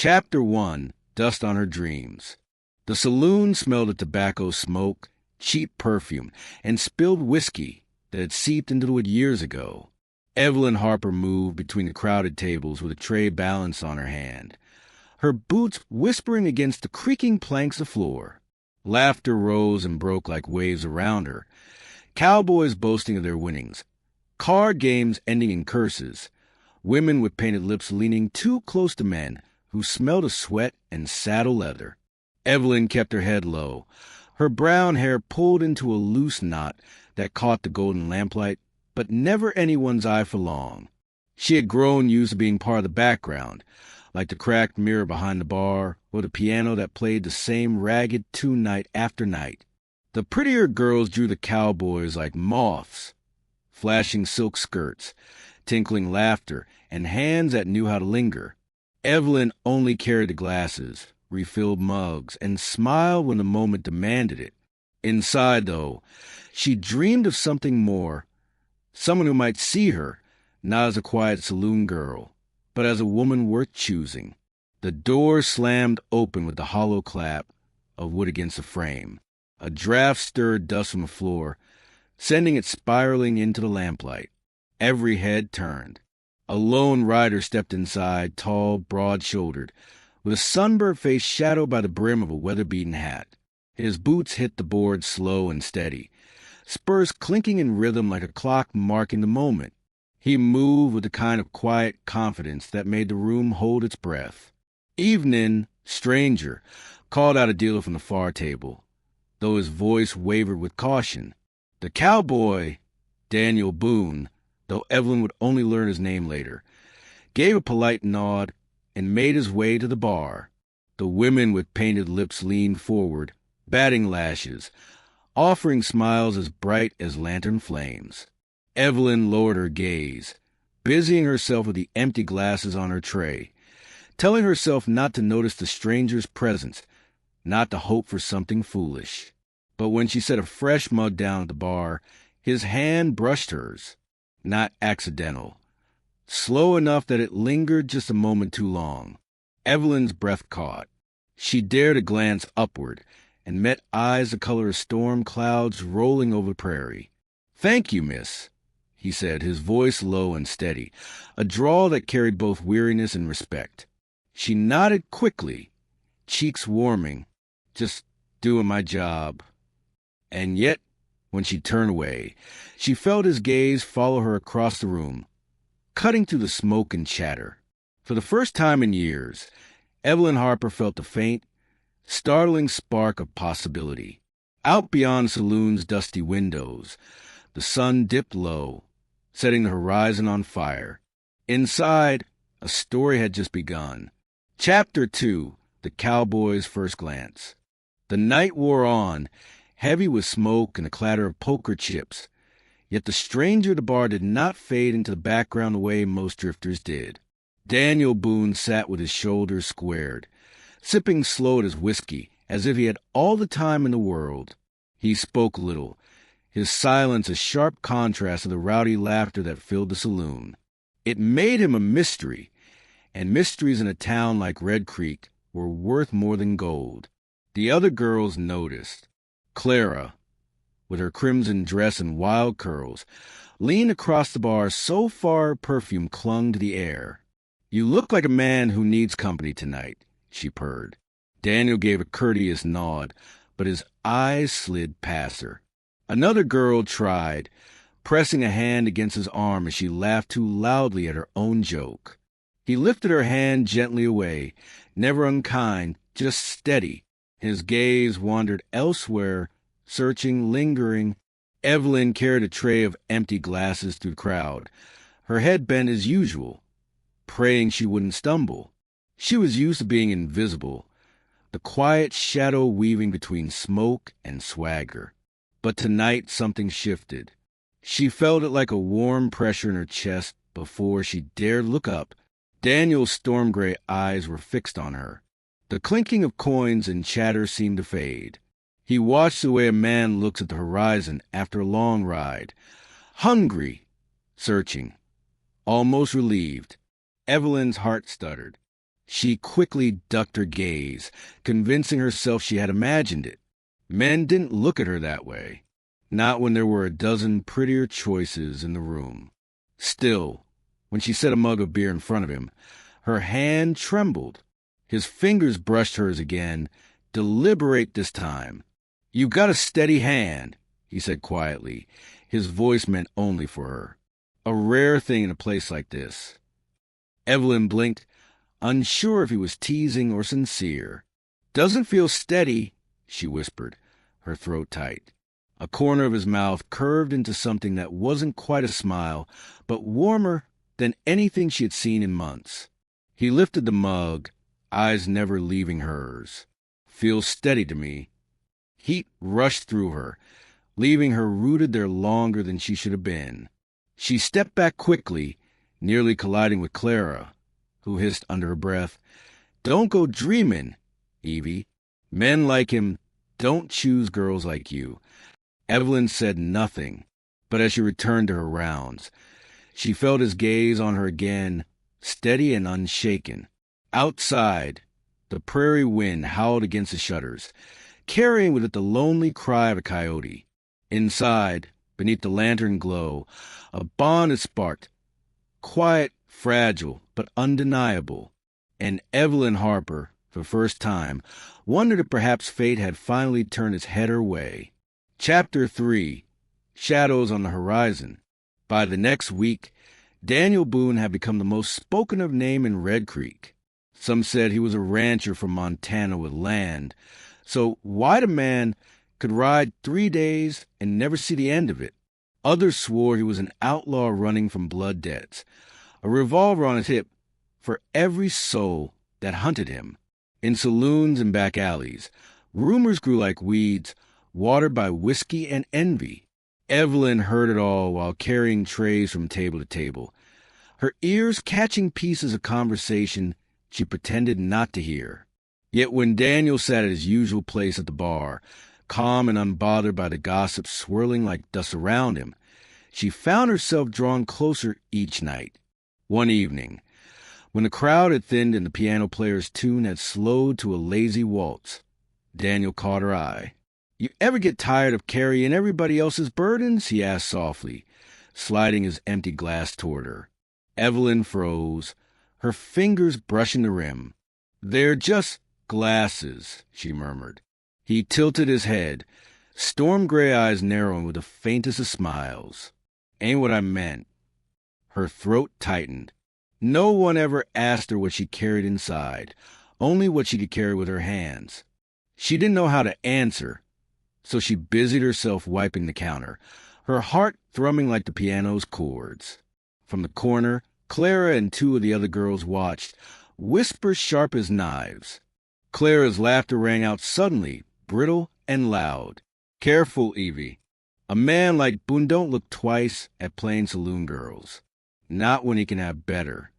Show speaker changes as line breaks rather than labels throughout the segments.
Chapter 1, Dust on Her Dreams. The saloon smelled of tobacco smoke, cheap perfume, and spilled whiskey that had seeped into it years ago. Evelyn Harper moved between the crowded tables with a tray balanced on her hand, her boots whispering against the creaking planks of floor. Laughter rose and broke like waves around her, cowboys boasting of their winnings, card games ending in curses, women with painted lips leaning too close to men who smelled of sweat and saddle leather. Evelyn kept her head low, her brown hair pulled into a loose knot that caught the golden lamplight, but never anyone's eye for long. She had grown used to being part of the background, like the cracked mirror behind the bar or the piano that played the same ragged tune night after night. The prettier girls drew the cowboys like moths, flashing silk skirts, tinkling laughter, and hands that knew how to linger. Evelyn only carried the glasses, refilled mugs, and smiled when the moment demanded it. Inside, though, she dreamed of something more, someone who might see her, not as a quiet saloon girl, but as a woman worth choosing. The door slammed open with the hollow clap of wood against the frame. A draft stirred dust from the floor, sending it spiraling into the lamplight. Every head turned. A lone rider stepped inside, tall, broad-shouldered, with a sunburned face shadowed by the brim of a weather-beaten hat. His boots hit the board slow and steady, spurs clinking in rhythm like a clock marking the moment. He moved with the kind of quiet confidence that made the room hold its breath. "Evening, stranger," called out a dealer from the far table, though his voice wavered with caution. The cowboy, Daniel Boone, though Evelyn would only learn his name later, gave a polite nod and made his way to the bar. The women with painted lips leaned forward, batting lashes, offering smiles as bright as lantern flames. Evelyn lowered her gaze, busying herself with the empty glasses on her tray, telling herself not to notice the stranger's presence, not to hope for something foolish. But when she set a fresh mug down at the bar, his hand brushed hers. Not accidental. Slow enough that it lingered just a moment too long. Evelyn's breath caught. She dared a glance upward and met eyes the color of storm clouds rolling over the prairie. "Thank you, miss," he said, his voice low and steady, a drawl that carried both weariness and respect. She nodded quickly, cheeks warming. "Just doing my job." And yet, when she turned away, she felt his gaze follow her across the room, cutting through the smoke and chatter. For the first time in years, Evelyn Harper felt the faint, startling spark of possibility. Out beyond the saloon's dusty windows, the sun dipped low, setting the horizon on fire. Inside, a story had just begun. Chapter 2, The Cowboy's First Glance. The night wore on, heavy with smoke and the clatter of poker chips, yet the stranger at the bar did not fade into the background the way most drifters did. Daniel Boone sat with his shoulders squared, sipping slow at his whiskey, as if he had all the time in the world. He spoke little, his silence a sharp contrast to the rowdy laughter that filled the saloon. It made him a mystery, and mysteries in a town like Red Creek were worth more than gold. The other girls noticed. Clara, with her crimson dress and wild curls, leaned across the bar so far her perfume clung to the air. "You look like a man who needs company tonight," she purred. Daniel gave a courteous nod, but his eyes slid past her. Another girl tried, pressing a hand against his arm as she laughed too loudly at her own joke. He lifted her hand gently away, never unkind, just steady. His gaze wandered elsewhere, searching, lingering. Evelyn carried a tray of empty glasses through the crowd, her head bent as usual, praying she wouldn't stumble. She was used to being invisible, the quiet shadow weaving between smoke and swagger. But tonight something shifted. She felt it like a warm pressure in her chest before she dared look up. Daniel's storm-gray eyes were fixed on her. The clinking of coins and chatter seemed to fade. He watched the way a man looks at the horizon after a long ride, hungry, searching, almost relieved. Evelyn's heart stuttered. She quickly ducked her gaze, convincing herself she had imagined it. Men didn't look at her that way, not when there were a dozen prettier choices in the room. Still, when she set a mug of beer in front of him, her hand trembled. His fingers brushed hers again, deliberate this time. "You've got a steady hand," he said quietly, his voice meant only for her. A rare thing in a place like this. Evelyn blinked, unsure if he was teasing or sincere. "Doesn't feel steady," she whispered, her throat tight. A corner of his mouth curved into something that wasn't quite a smile, but warmer than anything she had seen in months. He lifted the mug, eyes never leaving hers. "Feels steady to me." Heat rushed through her, leaving her rooted there longer than she should have been. She stepped back quickly, nearly colliding with Clara, who hissed under her breath, "Don't go dreaming, Evie. Men like him don't choose girls like you." Evelyn said nothing, but as she returned to her rounds, she felt his gaze on her again, steady and unshaken. Outside, the prairie wind howled against the shutters, carrying with it the lonely cry of a coyote. Inside, beneath the lantern glow, a bond had sparked, quiet, fragile, but undeniable. And Evelyn Harper, for the first time, wondered if perhaps fate had finally turned its head her way. Chapter 3. Shadows on the Horizon. By the next week, Daniel Boone had become the most spoken of name in Red Creek. Some said he was a rancher from Montana with land, so white a man could ride 3 days and never see the end of it. Others swore he was an outlaw running from blood debts, a revolver on his hip for every soul that hunted him. In saloons and back alleys, rumors grew like weeds, watered by whiskey and envy. Evelyn heard it all while carrying trays from table to table, her ears catching pieces of conversation she pretended not to hear. Yet when Daniel sat at his usual place at the bar, calm and unbothered by the gossip swirling like dust around him, she found herself drawn closer each night. One evening, when the crowd had thinned and the piano player's tune had slowed to a lazy waltz, Daniel caught her eye. "You ever get tired of carrying everybody else's burdens?" he asked softly, sliding his empty glass toward her. Evelyn froze, her fingers brushing the rim. "They're just glasses," she murmured. He tilted his head, storm-gray eyes narrowing with the faintest of smiles. "Ain't what I meant." Her throat tightened. No one ever asked her what she carried inside, only what she could carry with her hands. She didn't know how to answer, so she busied herself wiping the counter, her heart thrumming like the piano's chords. From the corner, Clara and 2 of the other girls watched, whispers sharp as knives. Clara's laughter rang out suddenly, brittle and loud. "Careful, Evie. A man like Boone don't look twice at plain saloon girls. Not when he can have better."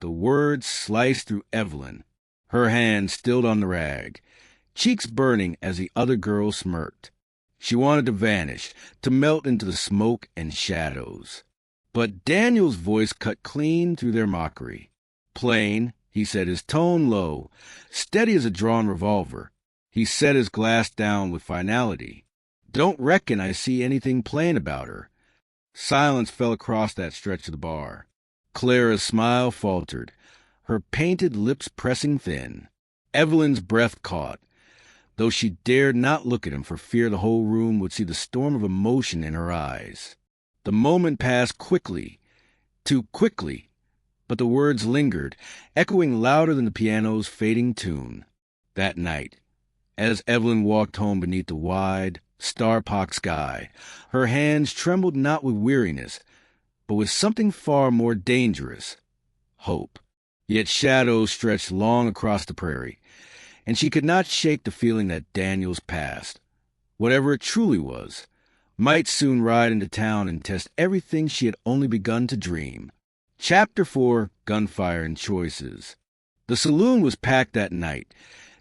The words sliced through Evelyn, her hand stilled on the rag, cheeks burning as the other girl smirked. She wanted to vanish, to melt into the smoke and shadows. But Daniel's voice cut clean through their mockery. "Plain," he said, his tone low, steady as a drawn revolver. He set his glass down with finality. "Don't reckon I see anything plain about her." Silence fell across that stretch of the bar. Clara's smile faltered, her painted lips pressing thin. Evelyn's breath caught, though she dared not look at him for fear the whole room would see the storm of emotion in her eyes. The moment passed quickly, too quickly, but the words lingered, echoing louder than the piano's fading tune. That night, as Evelyn walked home beneath the wide, star-pocked sky, her hands trembled not with weariness, but with something far more dangerous, hope. Yet shadows stretched long across the prairie, and she could not shake the feeling that Daniel's past, whatever it truly was, might soon ride into town and test everything she had only begun to dream. Chapter 4. Gunfire and Choices. The saloon was packed that night,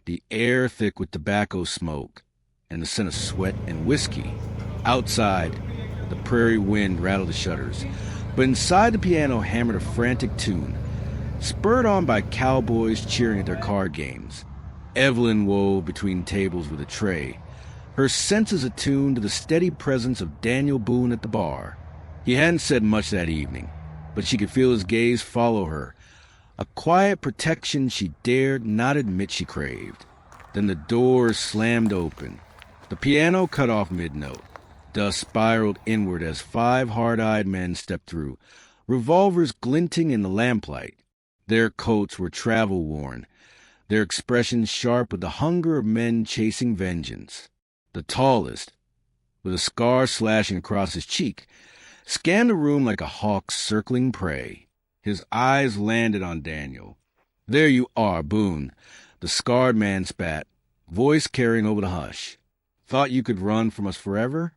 the air thick with tobacco smoke and the scent of sweat and whiskey. Outside, the prairie wind rattled the shutters, but inside the piano hammered a frantic tune, spurred on by cowboys cheering at their card games. Evelyn wove between tables with a tray, her senses attuned to the steady presence of Daniel Boone at the bar. He hadn't said much that evening, but she could feel his gaze follow her, a quiet protection she dared not admit she craved. Then the door slammed open. The piano cut off mid-note. Dust spiraled inward as 5 hard-eyed men stepped through, revolvers glinting in the lamplight. Their coats were travel-worn, their expressions sharp with the hunger of men chasing vengeance. The tallest, with a scar slashing across his cheek, scanned the room like a hawk circling prey. His eyes landed on Daniel. "There you are, Boone," the scarred man spat, voice carrying over the hush. "Thought you could run from us forever?"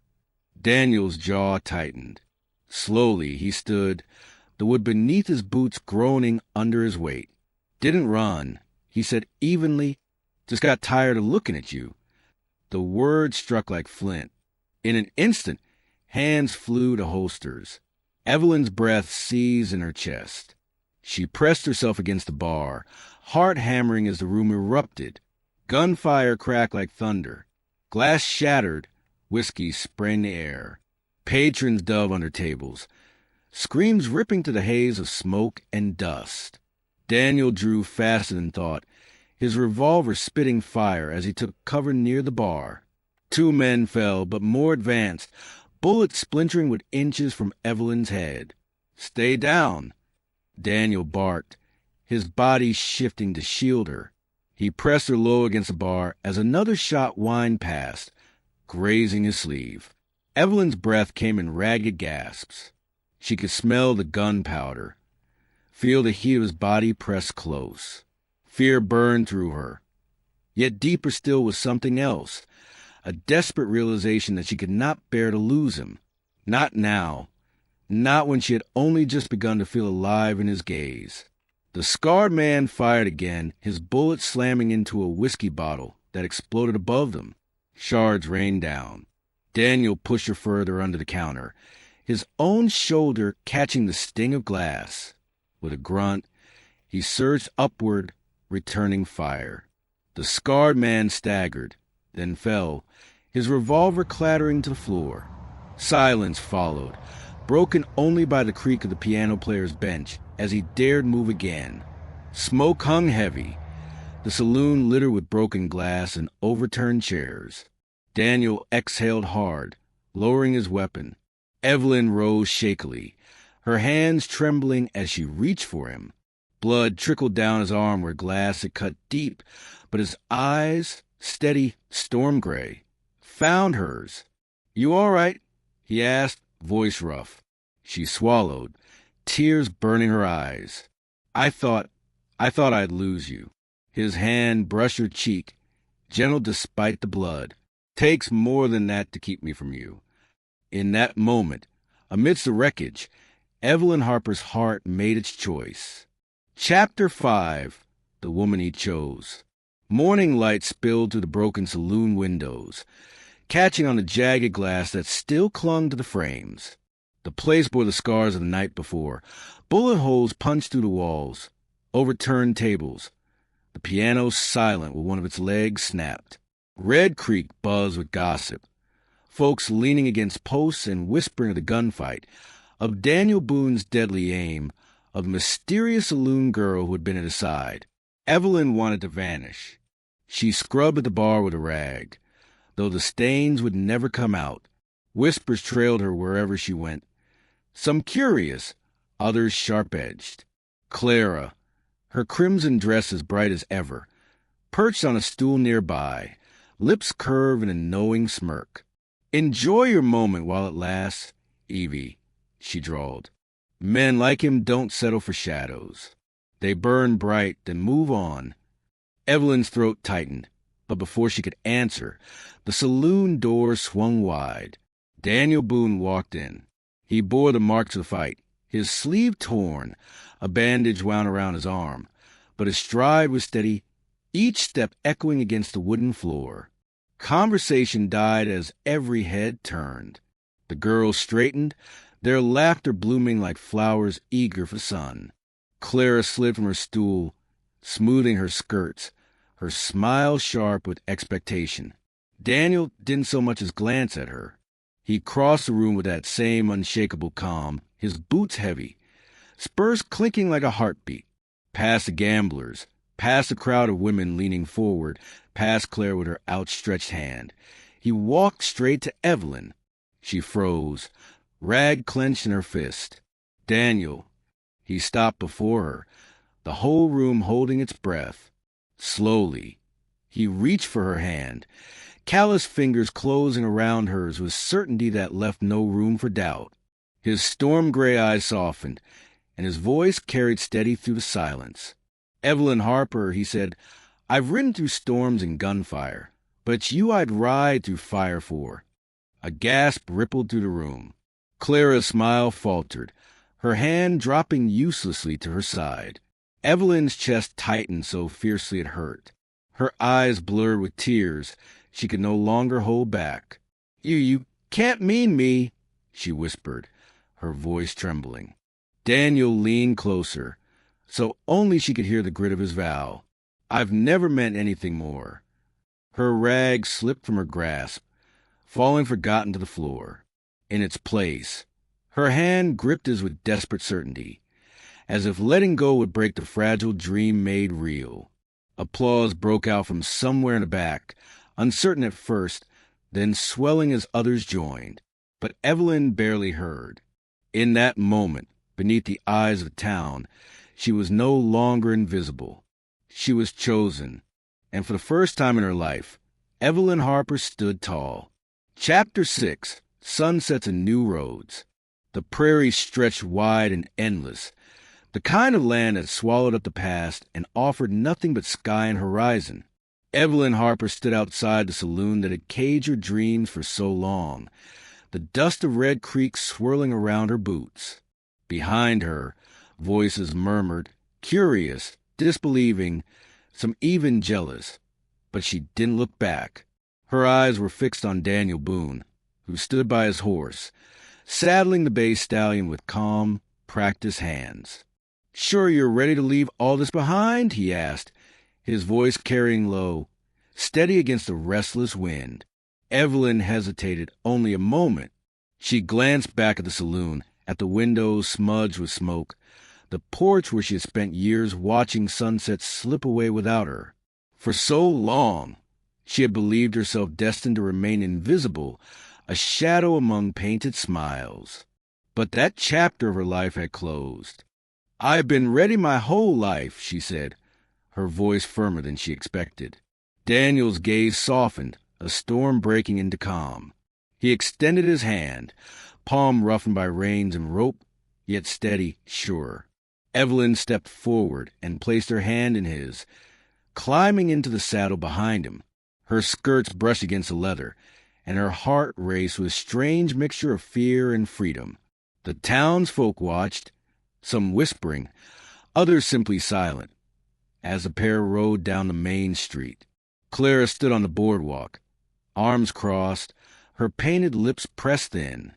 Daniel's jaw tightened. Slowly he stood, the wood beneath his boots groaning under his weight. "Didn't run," he said evenly. "Just got tired of looking at you." The word struck like flint. In an instant, hands flew to holsters. Evelyn's breath seized in her chest. She pressed herself against the bar, heart hammering as the room erupted. Gunfire cracked like thunder. Glass shattered, whiskey spraying the air. Patrons dove under tables, screams ripping to the haze of smoke and dust. Daniel drew faster than thought, his revolver spitting fire as he took cover near the bar. 2 men fell, but more advanced, bullets splintering with inches from Evelyn's head. "Stay down," Daniel barked, his body shifting to shield her. He pressed her low against the bar as another shot whined past, grazing his sleeve. Evelyn's breath came in ragged gasps. She could smell the gunpowder, feel the heat of his body press close. Fear burned through her. Yet deeper still was something else, a desperate realization that she could not bear to lose him. Not now. Not when she had only just begun to feel alive in his gaze. The scarred man fired again, his bullet slamming into a whiskey bottle that exploded above them. Shards rained down. Daniel pushed her further under the counter, his own shoulder catching the sting of glass. With a grunt, he surged upward, returning fire. The scarred man staggered, then fell, his revolver clattering to the floor. Silence followed, broken only by the creak of the piano player's bench as he dared move again. Smoke hung heavy, the saloon littered with broken glass and overturned chairs. Daniel exhaled hard, lowering his weapon. Evelyn rose shakily, her hands trembling as she reached for him. Blood trickled down his arm where glass had cut deep, but his eyes, steady, storm gray, found hers. "You all right?" he asked, voice rough. She swallowed, tears burning her eyes. I thought I'd lose you." His hand brushed her cheek, gentle despite the blood. "Takes more than that to keep me from you." In that moment, amidst the wreckage, Evelyn Harper's heart made its choice. Chapter 5. The Woman He Chose. Morning light spilled through the broken saloon windows, catching on the jagged glass that still clung to the frames. The place bore the scars of the night before. Bullet holes punched through the walls, overturned tables. The piano silent where one of its legs snapped. Red Creek buzzed with gossip. Folks leaning against posts and whispering of the gunfight, of Daniel Boone's deadly aim, of the mysterious saloon girl who had been at his side. Evelyn wanted to vanish. She scrubbed at the bar with a rag, though the stains would never come out. Whispers trailed her wherever she went, some curious, others sharp-edged. Clara, her crimson dress as bright as ever, perched on a stool nearby, lips curved in a knowing smirk. "Enjoy your moment while it lasts, Evie," she drawled. "Men like him don't settle for shadows. They burn bright, then move on." Evelyn's throat tightened, but before she could answer, the saloon door swung wide. Daniel Boone walked in. He bore the marks of the fight, his sleeve torn, a bandage wound around his arm, but his stride was steady, each step echoing against the wooden floor. Conversation died as every head turned. The girls straightened, their laughter blooming like flowers eager for sun. Clara slid from her stool, smoothing her skirts, her smile sharp with expectation. Daniel didn't so much as glance at her. He crossed the room with that same unshakable calm, his boots heavy, spurs clinking like a heartbeat, past the gamblers, past the crowd of women leaning forward, past Claire with her outstretched hand. He walked straight to Evelyn. She froze, rag clenched in her fist. Daniel. He stopped before her, the whole room holding its breath. Slowly, he reached for her hand, callous fingers closing around hers with certainty that left no room for doubt. His storm-gray eyes softened, and his voice carried steady through the silence. "Evelyn Harper," he said, "I've ridden through storms and gunfire, but it's you I'd ride through fire for." A gasp rippled through the room. Clara's smile faltered, her hand dropping uselessly to her side. Evelyn's chest tightened so fiercely it hurt. Her eyes blurred with tears she could no longer hold back. You can't mean me," she whispered, her voice trembling. Daniel leaned closer, so only she could hear the grit of his vow. "I've never meant anything more." Her rag slipped from her grasp, falling forgotten to the floor. In its place, her hand gripped his with desperate certainty, as if letting go would break the fragile dream made real. Applause broke out from somewhere in the back, uncertain at first, then swelling as others joined. But Evelyn barely heard. In that moment, beneath the eyes of the town, she was no longer invisible. She was chosen, and for the first time in her life, Evelyn Harper stood tall. Chapter 6. Sunsets and New Roads. The prairie stretched wide and endless, the kind of land that swallowed up the past and offered nothing but sky and horizon. Evelyn Harper stood outside the saloon that had caged her dreams for so long, the dust of Red Creek swirling around her boots. Behind her, voices murmured, curious, disbelieving, some even jealous. But she didn't look back. Her eyes were fixed on Daniel Boone, who stood by his horse, saddling the bay stallion with calm, practiced hands. "Sure you're ready to leave all this behind?" he asked, his voice carrying low, steady against the restless wind. Evelyn hesitated only a moment. She glanced back at the saloon, at the windows smudged with smoke, the porch where she had spent years watching sunsets slip away without her. For so long, she had believed herself destined to remain invisible, a shadow among painted smiles. But that chapter of her life had closed. "I've been ready my whole life," she said, her voice firmer than she expected. Daniel's gaze softened, a storm breaking into calm. He extended his hand, palm roughened by reins and rope, yet steady, sure. Evelyn stepped forward and placed her hand in his, climbing into the saddle behind him. Her skirts brushed against the leather, and her heart raced with a strange mixture of fear and freedom. The townsfolk watched, some whispering, others simply silent, as the pair rode down the main street. Clara stood on the boardwalk, arms crossed, her painted lips pressed in.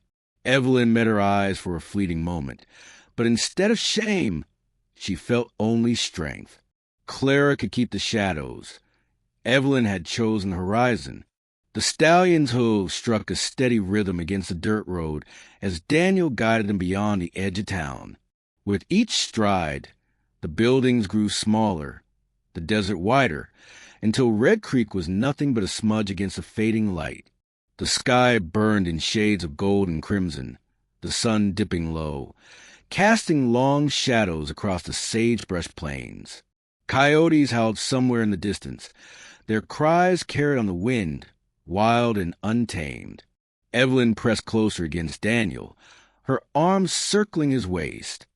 Evelyn met her eyes for a fleeting moment, but instead of shame, she felt only strength. Clara could keep the shadows. Evelyn had chosen the horizon. The stallion's hooves struck a steady rhythm against the dirt road as Daniel guided them beyond the edge of town. With each stride, the buildings grew smaller, the desert wider, until Red Creek was nothing but a smudge against the fading light. The sky burned in shades of gold and crimson, the sun dipping low, casting long shadows across the sagebrush plains. Coyotes howled somewhere in the distance, their cries carried on the wind, wild and untamed. Evelyn pressed closer against Daniel, her arms circling his waist.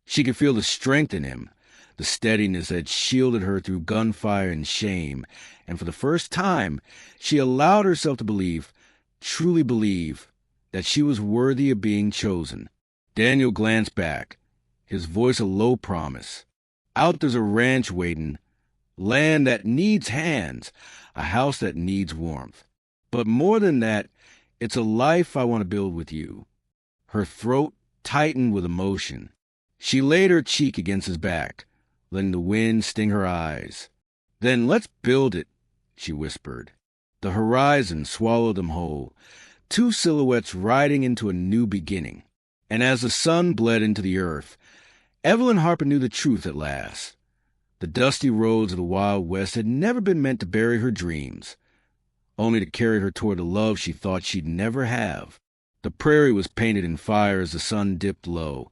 She could feel the strength in him, the steadiness that had shielded her through gunfire and shame, and for the first time she allowed herself to believe, truly believe, that she was worthy of being chosen. Daniel glanced back, his voice a low promise. "Out there's a ranch waiting, land that needs hands, a house that needs warmth. But more than that, it's a life I want to build with you." Her throat tightened with emotion. She laid her cheek against his back, letting the wind sting her eyes. "Then let's build it," she whispered. The horizon swallowed them whole, two silhouettes riding into a new beginning. And as the sun bled into the earth, Evelyn Harper knew the truth at last. The dusty roads of the Wild West had never been meant to bury her dreams, only to carry her toward the love she thought she'd never have. The prairie was painted in fire as the sun dipped low,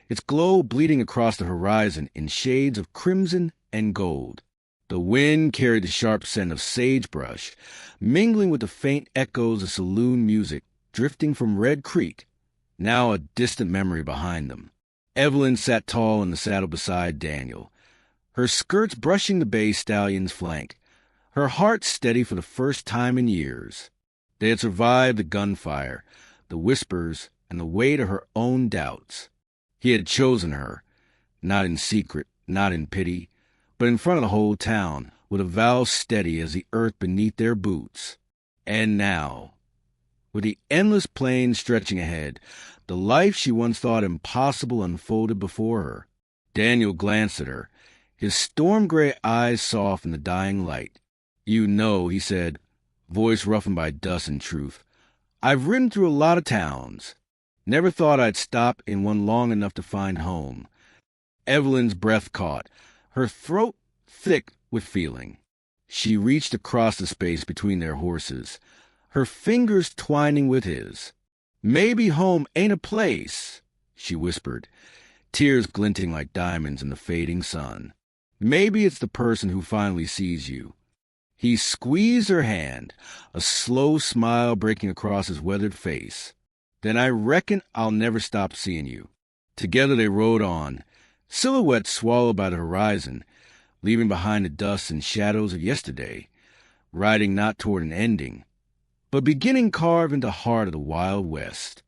its glow bleeding across the horizon in shades of crimson and gold. The wind carried the sharp scent of sagebrush, mingling with the faint echoes of saloon music drifting from Red Creek, now a distant memory behind them. Evelyn sat tall in the saddle beside Daniel, her skirts brushing the bay stallion's flank, her heart steady for the first time in years. They had survived the gunfire, the whispers, and the weight of her own doubts. He had chosen her, not in secret, not in pity, but in front of the whole town, with a vow steady as the earth beneath their boots. And now, with the endless plain stretching ahead, the life she once thought impossible unfolded before her. Daniel glanced at her, his storm-gray eyes soft in the dying light. "You know," he said, voice roughened by dust and truth, "I've ridden through a lot of towns. Never thought I'd stop in one long enough to find home." Evelyn's breath caught, her throat thick with feeling. She reached across the space between their horses, her fingers twining with his. "Maybe home ain't a place," she whispered, tears glinting like diamonds in the fading sun. "Maybe it's the person who finally sees you." He squeezed her hand, a slow smile breaking across his weathered face. "Then I reckon I'll never stop seeing you." Together they rode on, silhouettes swallowed by the horizon, leaving behind the dust and shadows of yesterday, riding not toward an ending, but beginning carved into the heart of the Wild West.